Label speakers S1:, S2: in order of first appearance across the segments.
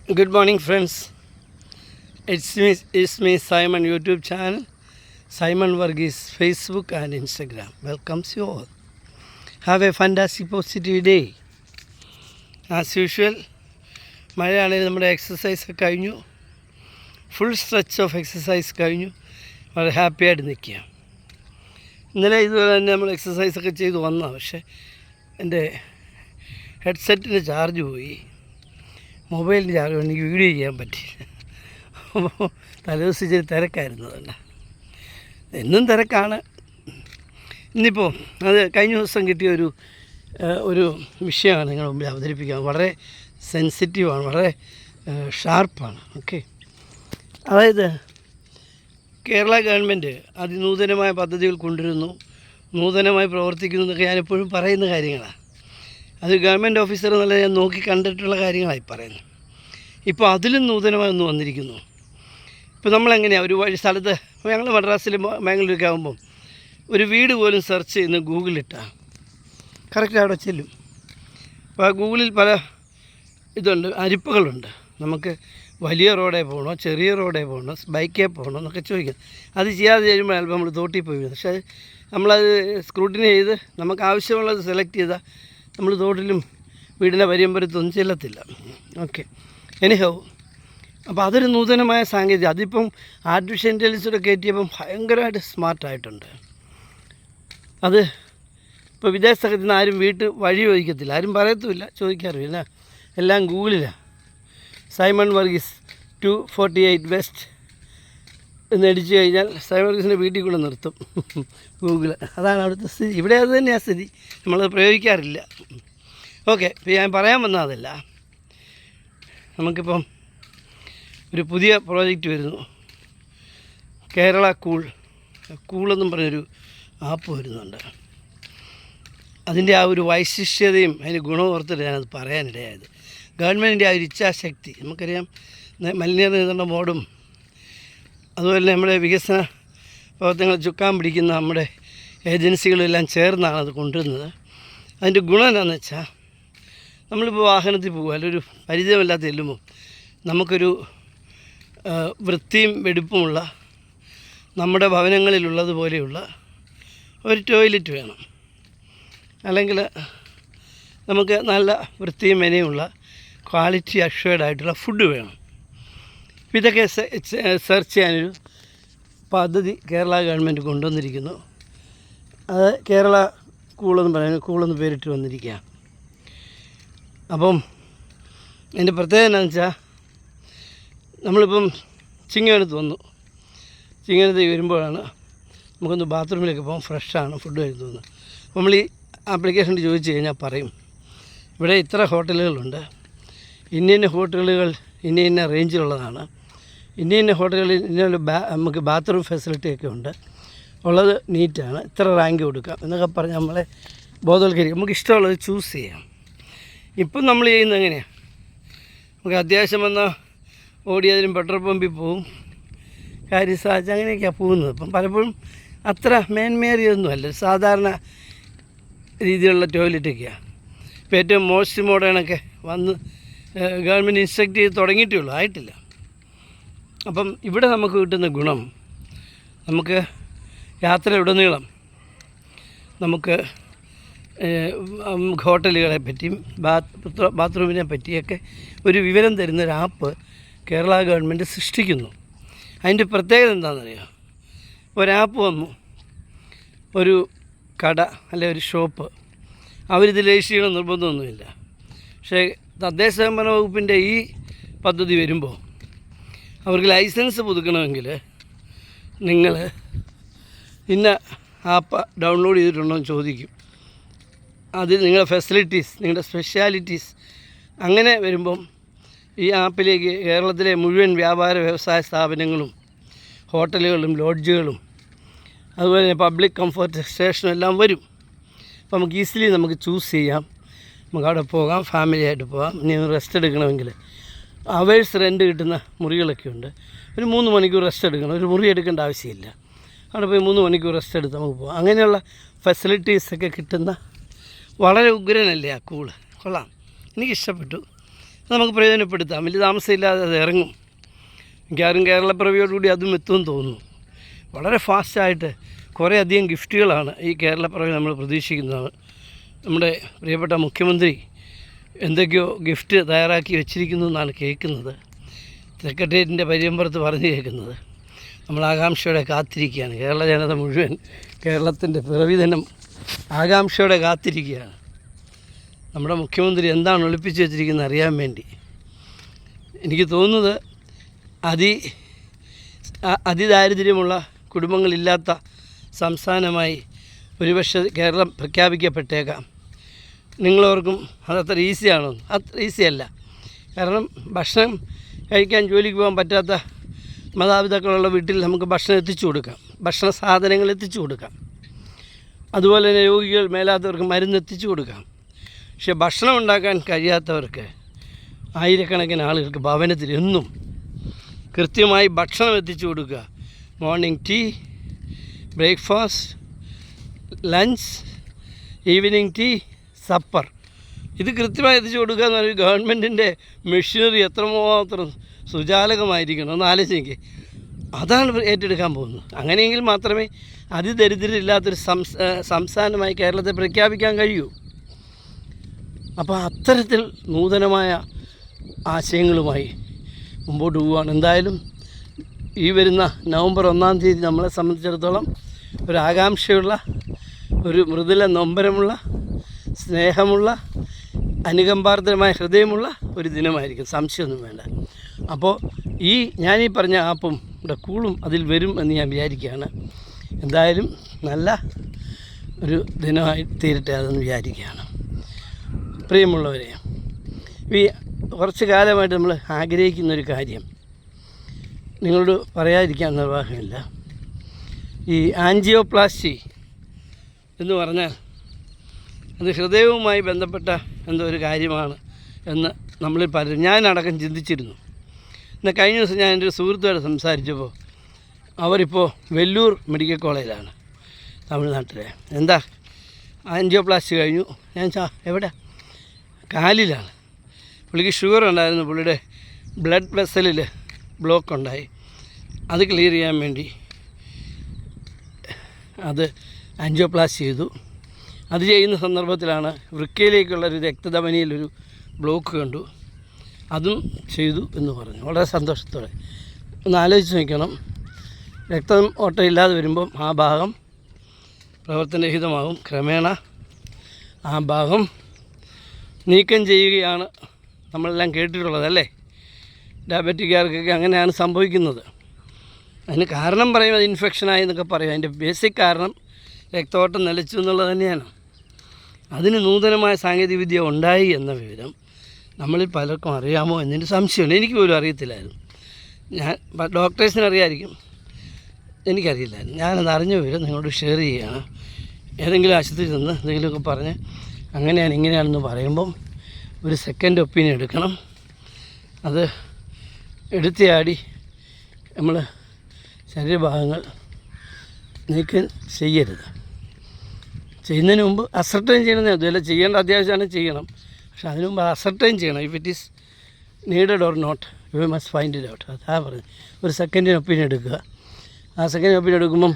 S1: Good morning, friends. It's me Simon YouTube channel, Simon Varghese Facebook and Instagram. Welcomes you all. Have a fantastic positive day. As usual, മഴയാണെങ്കിൽ നമ്മുടെ exercise കഴിഞ്ഞു. Full stretch of exercise കഴിഞ്ഞു. വളരെ ഹാപ്പിയായിട്ട് നിൽക്കുക. ഇന്നലെ ഇതുപോലെ തന്നെ നമ്മൾ എക്സസൈസൊക്കെ ചെയ്ത് വന്നതാണ്. പക്ഷേ എൻ്റെ ഹെഡ്സെറ്റിന് ചാർജ് പോയി, മൊബൈലിന് ചാർജ് എനിക്ക് വീഡിയോ ചെയ്യാൻ പറ്റിയില്ല. അപ്പോൾ തലേദിവസം ഇച്ചിരി തിരക്കായിരുന്നു. അതുകൊണ്ട് എന്നും തിരക്കാണ്. ഇന്നിപ്പോൾ അത് കഴിഞ്ഞ ദിവസം കിട്ടിയ ഒരു വിഷയമാണ് നിങ്ങളുടെ മുമ്പിൽ അവതരിപ്പിക്കാൻ. വളരെ സെൻസിറ്റീവാണ്, വളരെ ഷാർപ്പാണ്. ഓക്കെ, അതായത് കേരള ഗവൺമെൻറ് അതിനൂതനമായ പദ്ധതികൾ കൊണ്ടുവരുന്നു, നൂതനമായി പ്രവർത്തിക്കുന്നു എന്നൊക്കെ ഞാനെപ്പോഴും പറയുന്ന കാര്യങ്ങളാണ്. അത് ഗവൺമെൻറ് ഓഫീസർ നല്ല ഞാൻ നോക്കി കണ്ടിട്ടുള്ള കാര്യങ്ങളായി പറയുന്നു. ഇപ്പോൾ അതിലും നൂതനമായി ഒന്ന് വന്നിരിക്കുന്നു. ഇപ്പോൾ നമ്മളെങ്ങനെയാണ് ഒരു വഴി സ്ഥലത്ത്, ഞങ്ങൾ മദ്രാസിലും ബാംഗ്ലൂരൊക്കെ ആകുമ്പം ഒരു വീട് പോലും സെർച്ച് ചെയ്യുന്ന ഗൂഗിളിട്ടാണ് കറക്റ്റ് അവിടെ ചെല്ലും. അപ്പോൾ ആ ഗൂഗിളിൽ പല ഇതുണ്ട്, അരിപ്പകളുണ്ട്. നമുക്ക് വലിയ റോഡേ പോകണോ, ചെറിയ റോഡേ പോകണോ, ബൈക്കേ പോകണോ എന്നൊക്കെ ചോദിക്കാം. അത് ചെയ്യാതെ കഴിയുമ്പോൾ ചിലപ്പോൾ നമ്മൾ തോട്ടിൽ പോയി വീഴും. പക്ഷേ നമ്മളത് സ്ക്രൂട്ടിനി ചെയ്ത് നമുക്ക് ആവശ്യമുള്ളത് സെലക്ട് ചെയ്താൽ നമ്മൾ തോട്ടിലും വീടിൻ്റെ പരിയമ്പരത്തൊന്നും ചെല്ലത്തില്ല. ഓക്കെ, എനിഹൗ, അപ്പോൾ അതൊരു നൂതനമായ സാങ്കേതിക. അതിപ്പം ആർട്ടിഫിഷ്യൽ ഇൻ്റലിജൻസൊക്കെ കയറ്റിയപ്പം ഭയങ്കരമായിട്ട് സ്മാർട്ടായിട്ടുണ്ട്. അത് ഇപ്പോൾ വിദേശത്തൊക്കെ നിന്ന് ആരും വഴി ചോദിക്കത്തില്ല, ആരും പറയത്തുമില്ല, ചോദിക്കാറുമില്ല. എല്ലാം ഗൂഗിളിലാണ്. സൈമൺ വർഗീസ് 248 വെസ്റ്റ് എന്നടിച്ചു കഴിഞ്ഞാൽ സൈമൺ വർഗീസിൻ്റെ വീട്ടിൽ കൂടെ നിർത്തും ഗൂഗിൾ. അതാണ് അവിടുത്തെ സ്ഥിതി. ഇവിടെ അത് തന്നെയാണ് സ്ഥിതി, നമ്മളത് പ്രയോഗിക്കാറില്ല. ഓക്കെ, ഇപ്പോൾ ഞാൻ പറയാൻ വന്ന അതല്ല. നമുക്കിപ്പം ഒരു പുതിയ പ്രോജക്റ്റ് വരുന്നു. കേരള കൂളെന്നും പറഞ്ഞൊരു ആപ്പ് വരുന്നുണ്ട്. അതിൻ്റെ ആ ഒരു വൈശിഷ്ട്യതയും അതിൻ്റെ ഗുണവും ഓർത്തിട്ട് ഞാനത് പറയാനിടയായത്. ഗവൺമെൻറ്റിൻ്റെ ആ ഒരു ഇച്ഛാശക്തി, നമുക്കറിയാം, മലിനീകരണ നിയന്ത്രണ ബോർഡും അതുപോലെ നമ്മുടെ വികസന പ്രവർത്തനങ്ങൾ ചുക്കാൻ പിടിക്കുന്ന നമ്മുടെ ഏജൻസികളെല്ലാം ചേർന്നാണ് അത് കൊണ്ടുവരുന്നത്. അതിൻ്റെ ഗുണം എന്താണെന്ന് വെച്ചാൽ, നമ്മളിപ്പോൾ വാഹനത്തിൽ പോകുക, അല്ലെങ്കിൽ ഒരു പരിചയമില്ലാത്ത ചെല്ലുമ്പോൾ നമുക്കൊരു വൃത്തിയും വെടുപ്പുമുള്ള നമ്മുടെ ഭവനങ്ങളിലുള്ളതുപോലെയുള്ള ഒരു ടോയ്ലറ്റ് വേണം, അല്ലെങ്കിൽ നമുക്ക് നല്ല വൃത്തിയും മെനയുമുള്ള ക്വാളിറ്റി അഷ്വേർഡായിട്ടുള്ള ഫുഡ് വേണം. ഇതൊക്കെ സെർച്ച് ചെയ്യാനൊരു പദ്ധതി കേരള ഗവൺമെൻറ് കൊണ്ടുവന്നിരിക്കുന്നു. അത് കേരള കൂളെന്ന് പേരിട്ട് വന്നിരിക്കുക. അപ്പം എൻ്റെ പ്രത്യേകത എന്താണെന്ന് വെച്ചാൽ, നമ്മളിപ്പം ചിങ്ങവനത്ത് വന്നു. ചിങ്ങവനത്ത് വരുമ്പോഴാണ് നമുക്കൊന്ന് ബാത്റൂമിലേക്ക് പോകാം, ഫ്രഷാണ് ഫുഡ് കഴിക്കുന്നത്. അപ്പോൾ നമ്മൾ ഈ ആപ്ലിക്കേഷൻ ചോദിച്ചു കഴിഞ്ഞാൽ പറയും, ഇവിടെ ഇത്ര ഹോട്ടലുകളുണ്ട്, ഇന്ന ഹോട്ടലുകൾ ഇന്ന റേഞ്ചിലുള്ളതാണ്, ഇന്ന ഹോട്ടലുകളിൽ നമുക്ക് ബാത്റൂം ഫെസിലിറ്റിയൊക്കെ ഉണ്ട്, ഉള്ളത് നീറ്റാണ്, ഇത്ര റാങ്ക് കൊടുക്കാം എന്നൊക്കെ പറഞ്ഞ് നമ്മളെ ബോധവൽക്കരിക്കും. നമുക്ക് ഇഷ്ടമുള്ളത് ചൂസ് ചെയ്യാം. ഇപ്പം നമ്മൾ ചെയ്യുന്നത് എങ്ങനെയാണ്, നമുക്ക് അത്യാവശ്യം വന്നാൽ ഓടിയതിനും പെട്രോൾ പമ്പിൽ പോവും, കാര്യം സാധിച്ച് അങ്ങനെയൊക്കെയാണ് പോകുന്നത്. അപ്പം പലപ്പോഴും അത്ര മേന്മേറിയതൊന്നുമല്ല, സാധാരണ രീതിയിലുള്ള ടോയ്ലറ്റൊക്കെയാണ്. ഇപ്പോൾ ഏറ്റവും മോസ്റ്റ് മോഡേണൊക്കെ വന്ന് ഗവൺമെൻറ് ഇൻസ്ട്രക്ട് ചെയ്ത് തുടങ്ങിയിട്ടേ ഉള്ളൂ, ആയിട്ടില്ല. അപ്പം ഇവിടെ നമുക്ക് കിട്ടുന്ന ഗുണം, നമുക്ക് യാത്രയിലുടനീളം നമുക്ക് ഹോട്ടലുകളെ പറ്റിയും ബാത്റൂമിനെ പറ്റിയൊക്കെ ഒരു വിവരം തരുന്നൊരു ആപ്പ് കേരള ഗവൺമെൻറ് സൃഷ്ടിക്കുന്നു. അതിൻ്റെ പ്രത്യേകത എന്താണെന്നറിയാം, ഒരാപ്പ് വന്നു, ഒരു കട അല്ലെ ഒരു ഷോപ്പ്, അവരിത് രജിസ്റ്റർ ചെയ്യണം നിർബന്ധമൊന്നുമില്ല. പക്ഷേ തദ്ദേശ സ്വയംഭരണ വകുപ്പിൻ്റെ ഈ പദ്ധതി വരുമ്പോൾ അവർക്ക് ലൈസൻസ് പുതുക്കണമെങ്കിൽ നിങ്ങൾ ഇന്ന ആപ്പ് ഡൗൺലോഡ് ചെയ്തിട്ടുണ്ടോ എന്ന് ചോദിക്കും. അതിൽ നിങ്ങളുടെ ഫെസിലിറ്റീസ്, നിങ്ങളുടെ സ്പെഷ്യാലിറ്റീസ് അങ്ങനെ വരുമ്പം ഈ ആപ്പിലേക്ക് കേരളത്തിലെ മുഴുവൻ വ്യാപാര വ്യവസായ സ്ഥാപനങ്ങളും ഹോട്ടലുകളും ലോഡ്ജുകളും അതുപോലെ തന്നെ പബ്ലിക് കംഫർട്ട് സ്റ്റേഷനും എല്ലാം വരും. അപ്പോൾ നമുക്ക് ഈസിലി നമുക്ക് ചൂസ് ചെയ്യാം, നമുക്ക് അവിടെ പോകാം, ഫാമിലിയായിട്ട് പോകാം. ഇനി റെസ്റ്റ് എടുക്കണമെങ്കിൽ അവേഴ്സ് റെൻറ്റ് കിട്ടുന്ന മുറികളൊക്കെ ഉണ്ട്. ഒരു 3 മണിക്കൂർ റെസ്റ്റ് എടുക്കണം, ഒരു മുറി എടുക്കേണ്ട ആവശ്യമില്ല. അവിടെ പോയി 3 മണിക്കൂർ റെസ്റ്റ് എടുത്ത് നമുക്ക് പോകാം. അങ്ങനെയുള്ള ഫെസിലിറ്റീസൊക്കെ കിട്ടുന്ന വളരെ ഉഗ്രനല്ലേ ആ കൊള്ളാം, എനിക്കിഷ്ടപ്പെട്ടു. നമുക്ക് പ്രയോജനപ്പെടുത്താം. വലിയ താമസമില്ലാതെ അത് ഇറങ്ങും. മിക്കവാറും കേരളപ്പിറവിയോടുകൂടി അതും എത്തുമെന്ന് തോന്നുന്നു. വളരെ ഫാസ്റ്റായിട്ട് കുറേ അധികം ഗിഫ്റ്റുകളാണ് ഈ കേരളപ്പിറവി നമ്മൾ പ്രതീക്ഷിക്കുന്നത്. നമ്മുടെ പ്രിയപ്പെട്ട മുഖ്യമന്ത്രി എന്തൊക്കെയോ ഗിഫ്റ്റ് തയ്യാറാക്കി വെച്ചിരിക്കുന്നു എന്നാണ് കേൾക്കുന്നത്. സെക്രട്ടേറിയറ്റിൻ്റെ പരിയമ്പുറത്ത് പറഞ്ഞു കേൾക്കുന്നത്. നമ്മൾ ആകാംക്ഷയോടെ കാത്തിരിക്കുകയാണ്. കേരള ജനത മുഴുവൻ കേരളത്തിൻ്റെ പിറവി ദിനം ആകാംക്ഷയോടെ കാത്തിരിക്കുകയാണ്. നമ്മുടെ മുഖ്യമന്ത്രി എന്താണ് ഒളിപ്പിച്ച് വെച്ചിരിക്കുന്നത് അറിയാൻ വേണ്ടി. എനിക്ക് തോന്നുന്നത് അതിദാരിദ്ര്യമുള്ള കുടുംബങ്ങളില്ലാത്ത സംസ്ഥാനമായി ഒരുപക്ഷെ കേരളം പ്രഖ്യാപിക്കപ്പെട്ടേക്കാം. നിങ്ങളോർക്കും അതത്ര ഈസിയാണോ? അത്ര ഈസിയല്ല. കാരണം ഭക്ഷണം കഴിക്കാൻ ജോലിക്ക് പോകാൻ പറ്റാത്ത മാതാപിതാക്കളുള്ള വീട്ടിൽ നമുക്ക് ഭക്ഷണം എത്തിച്ചു കൊടുക്കാം, ഭക്ഷണ സാധനങ്ങൾ എത്തിച്ചു കൊടുക്കാം. അതുപോലെ തന്നെ രോഗികൾ മേലാത്തവർക്ക് മരുന്ന് എത്തിച്ചു കൊടുക്കാം. പക്ഷേ ഭക്ഷണം ഉണ്ടാക്കാൻ കഴിയാത്തവർക്ക് ആയിരക്കണക്കിന് ആളുകൾക്ക് ഭവനത്തിൽ എന്നും കൃത്യമായി ഭക്ഷണം എത്തിച്ചു കൊടുക്കുക. Morning tea, breakfast, lunch, evening tea, supper, ഇത് കൃത്യമായി എത്തിച്ചു കൊടുക്കുക എന്ന് പറഞ്ഞാൽ ഗവൺമെൻറ്റിൻ്റെ മെഷീനറി എത്രമാത്രം സുചാലകമായിരിക്കണം ഒന്ന് ആലോചിക്കുക. അതാണ് ഏറ്റെടുക്കാൻ പോകുന്നത്. അങ്ങനെയെങ്കിൽ മാത്രമേ അതിദരിദ്രരില്ലാത്തൊരു സംസ്ഥാനമായി കേരളത്തെ പ്രഖ്യാപിക്കാൻ കഴിയൂ. അപ്പോൾ അത്തരത്തിൽ നൂതനമായ ആശയങ്ങളുമായി മുമ്പോട്ട് പോവുകയാണ്. എന്തായാലും ഈ വരുന്ന നവംബർ 1-ാം തീയതി നമ്മളെ സംബന്ധിച്ചിടത്തോളം ഒരു ആകാംക്ഷയുള്ള, ഒരു മൃദുല നൊമ്പരമുള്ള, സ്നേഹമുള്ള, അനുകമ്പാർദ്രമായ ഹൃദയമുള്ള ഒരു ദിനമായിരിക്കും, സംശയമൊന്നും വേണ്ട. അപ്പോൾ ഞാനീ പറഞ്ഞ ആപ്പും ഇവിടെ കൂളും അതിൽ വരും എന്ന് ഞാൻ വിചാരിക്കുകയാണ്. എന്തായാലും നല്ല ഒരു ദിനമായി തീരട്ടെ അതെന്ന് വിചാരിക്കുകയാണ്. പ്രിയമുള്ളവരെ, ഈ കുറച്ച് കാലമായിട്ട് നമ്മൾ ആഗ്രഹിക്കുന്നൊരു കാര്യം നിങ്ങളോട് പറയാതിരിക്കാൻ നിർവാഹമില്ല. ഈ ആൻജിയോപ്ലാസ്റ്റി എന്ന് പറഞ്ഞാൽ അത് ഹൃദയവുമായി ബന്ധപ്പെട്ട എന്തോ ഒരു കാര്യമാണ് എന്ന് നമ്മളിൽ പലരും, ഞാനടക്കം ചിന്തിച്ചിരുന്നു. എന്നാൽ കഴിഞ്ഞ ദിവസം ഞാൻ എൻ്റെ ഒരു സുഹൃത്തുമായിട്ട് സംസാരിച്ചപ്പോൾ അവരിപ്പോൾ വെല്ലൂർ മെഡിക്കൽ കോളേജിലാണ്, തമിഴ്നാട്ടിലെ. എന്താ ആൻജിയോപ്ലാസ്റ്റി കഴിഞ്ഞു? ഞാൻ എവിടെ? കാലിലാണ്. പുള്ളിക്ക് ഷുഗർ ഉണ്ടായിരുന്നു, പുള്ളിയുടെ ബ്ലഡ് വെസലിൽ ബ്ലോക്ക് ഉണ്ടായി. അത് ക്ലിയർ ചെയ്യാൻ വേണ്ടി അത് ആൻജിയോപ്ലാസ്റ്റി ചെയ്തു. അത് ചെയ്യുന്ന സന്ദർഭത്തിലാണ് വൃക്കയിലേക്കുള്ളൊരു രക്തധമനിയിലൊരു ബ്ലോക്ക് കണ്ടു. അതും ചെയ്തു എന്ന് പറഞ്ഞു. വളരെ സന്തോഷത്തോടെ. ഒന്ന് ആലോചിച്ച് നോക്കണം, രക്തം ഓട്ടമില്ലാതെ വരുമ്പം ആ ഭാഗം പ്രവർത്തനരഹിതമാകും. ക്രമേണ ആ ഭാഗം നീക്കം ചെയ്യുകയാണ് നമ്മളെല്ലാം കേട്ടിട്ടുള്ളതല്ലേ. ഡയബറ്റിക്കാർക്കൊക്കെ അങ്ങനെയാണ് സംഭവിക്കുന്നത്. അതിന് കാരണം പറയും അത് ഇൻഫെക്ഷനായി എന്നൊക്കെ പറയും. അതിൻ്റെ ബേസിക് കാരണം രക്തോട്ടം നിലച്ചു എന്നുള്ളത് തന്നെയാണ്. അതിന് നൂതനമായ സാങ്കേതികവിദ്യ ഉണ്ടായി എന്ന വിവരം നമ്മളിൽ പലർക്കും അറിയാമോ എന്നൊരു സംശയമുണ്ട്. എനിക്ക് പോലും അറിയത്തില്ലായിരുന്നു. ഡോക്ടേഴ്സിന് അറിയാമായിരിക്കും, എനിക്കറിയില്ലായിരുന്നു. ഞാനത് അറിഞ്ഞ വിവരം നിങ്ങളോട് ഷെയർ ചെയ്യുകയാണ്. ഏതെങ്കിലും ആശുപത്രിയിൽ നിന്ന് എന്തെങ്കിലുമൊക്കെ പറഞ്ഞ് അങ്ങനെയാണ് ഇങ്ങനെയാണെന്ന് പറയുമ്പം ഒരു സെക്കൻഡ് ഒപ്പീനിയൻ എടുക്കണം. അത് എടുത്തിയാടി നമ്മൾ ശരീരഭാഗങ്ങൾ നീക്കം ചെയ്യരുത്. ചെയ്യുന്നതിന് മുമ്പ് അസർട്ടൈൻ ചെയ്യണമെന്നേ. അതുപോലെ ചെയ്യേണ്ട അത്യാവശ്യമാണ്, ചെയ്യണം. പക്ഷെ അതിനു മുമ്പ് അസർട്ടൈൻ ചെയ്യണം. If it is needed or not you must find it out. അതാ പറഞ്ഞത്. ഒരു സെക്കൻഡിന് ഒപ്പീനിയൻ എടുക്കുക. ആ സെക്കൻഡിന് ഒപ്പീനിയൻ എടുക്കുമ്പം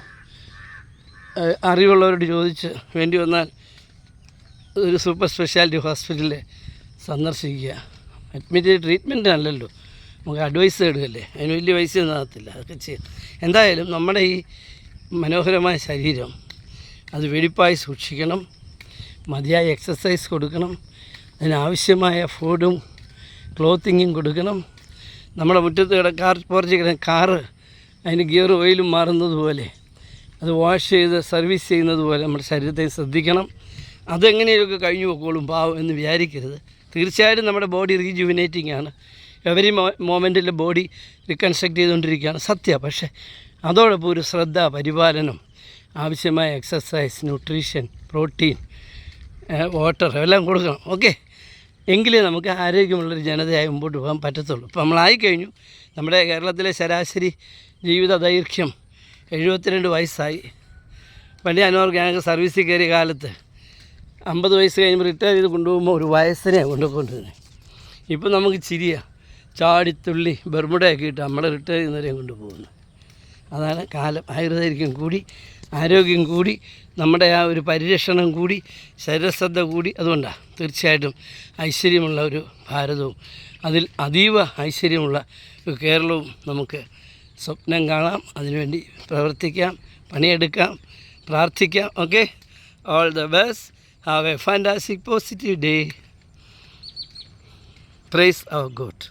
S1: അറിവുള്ളവരോട് ചോദിച്ച് വേണ്ടി വന്നാൽ ഒരു സൂപ്പർ സ്പെഷ്യാലിറ്റി ഹോസ്പിറ്റലിൽ സന്ദർശിക്കുക. അഡ്മിറ്റ് ട്രീറ്റ്മെൻറ്റിനല്ലല്ലോ, നമുക്ക് അഡ്വൈസ് തേടുകയല്ലേ. അതിന് വലിയ പൈസ ഒന്നും ആകത്തില്ല. അതൊക്കെ ചെയ്യാം. എന്തായാലും നമ്മുടെ ഈ മനോഹരമായ ശരീരം അത് വെടിപ്പായി സൂക്ഷിക്കണം. മതിയായ എക്സസൈസ് കൊടുക്കണം. അതിനാവശ്യമായ ഫുഡും ക്ലോത്തിങ്ങും കൊടുക്കണം. നമ്മുടെ മുറ്റത്ത് പോർച്ച് കാറ് അതിന് ഗിയർ ഓയിലും മാറുന്നത് പോലെ, അത് വാഷ് ചെയ്ത് സർവീസ് ചെയ്യുന്നത് പോലെ നമ്മുടെ ശരീരത്തെ ശ്രദ്ധിക്കണം. അതെങ്ങനെയൊക്കെ കഴിഞ്ഞു പോക്കോളും പാവം എന്ന് വിചാരിക്കരുത്. തീർച്ചയായിട്ടും നമ്മുടെ ബോഡി റീജുവിനേറ്റിംഗ് ആണ്. എവരി മൊമെൻറ്റിൽ ബോഡി റീകൺസ്ട്രക്ട് ചെയ്തുകൊണ്ടിരിക്കുകയാണ്, സത്യം. പക്ഷേ അതോടൊപ്പം ഒരു ശ്രദ്ധ, പരിപാലനം, ആവശ്യമായ എക്സസൈസ്, ന്യൂട്രീഷൻ, പ്രോട്ടീൻ, വാട്ടർ എല്ലാം കൊടുക്കണം. ഓക്കെ, എങ്കിലേ നമുക്ക് ആരോഗ്യമുള്ളൊരു ജനതയായി മുമ്പോട്ട് പോകാൻ പറ്റത്തുള്ളൂ. ഇപ്പോൾ നമ്മളായിക്കഴിഞ്ഞു. നമ്മുടെ കേരളത്തിലെ ശരാശരി ജീവിത ദൈർഘ്യം 72 വയസ്സായി. പണ്ട് ഞങ്ങൾക്ക് സർവീസിൽ കയറിയ കാലത്ത് 50 വയസ്സ് കഴിയുമ്പോൾ റിട്ടയർ ചെയ്ത് കൊണ്ടുപോകുമ്പോൾ ഒരു വയസ്സിനെ കൊണ്ടുപോകുന്നത്. ഇപ്പം നമുക്ക് ചിരിയാണ്, ചാടിത്തുള്ളി ബർമുടയൊക്കെ ഇട്ട് നമ്മളെ റിട്ടയർ ചെയ്യുന്നവരെയും കൊണ്ടുപോകുന്നു. അതാണ് കാലം. ആയുർദൈർഘ്യം കൂടി, ആരോഗ്യം കൂടി, നമ്മുടെ ആ ഒരു പരിരക്ഷണം കൂടി, ശരീരശ്രദ്ധ കൂടി. അതുകൊണ്ടാണ് തീർച്ചയായിട്ടും ഐശ്വര്യമുള്ള ഒരു ഭാരതവും അതിൽ അതീവ ഐശ്വര്യമുള്ള ഒരു കേരളവും നമുക്ക് സ്വപ്നം കാണാം. അതിനുവേണ്ടി പ്രവർത്തിക്കാം, പണിയെടുക്കാം, പ്രാർത്ഥിക്കാം. Okay, all the best. Have a fantastic positive day. Praise our God.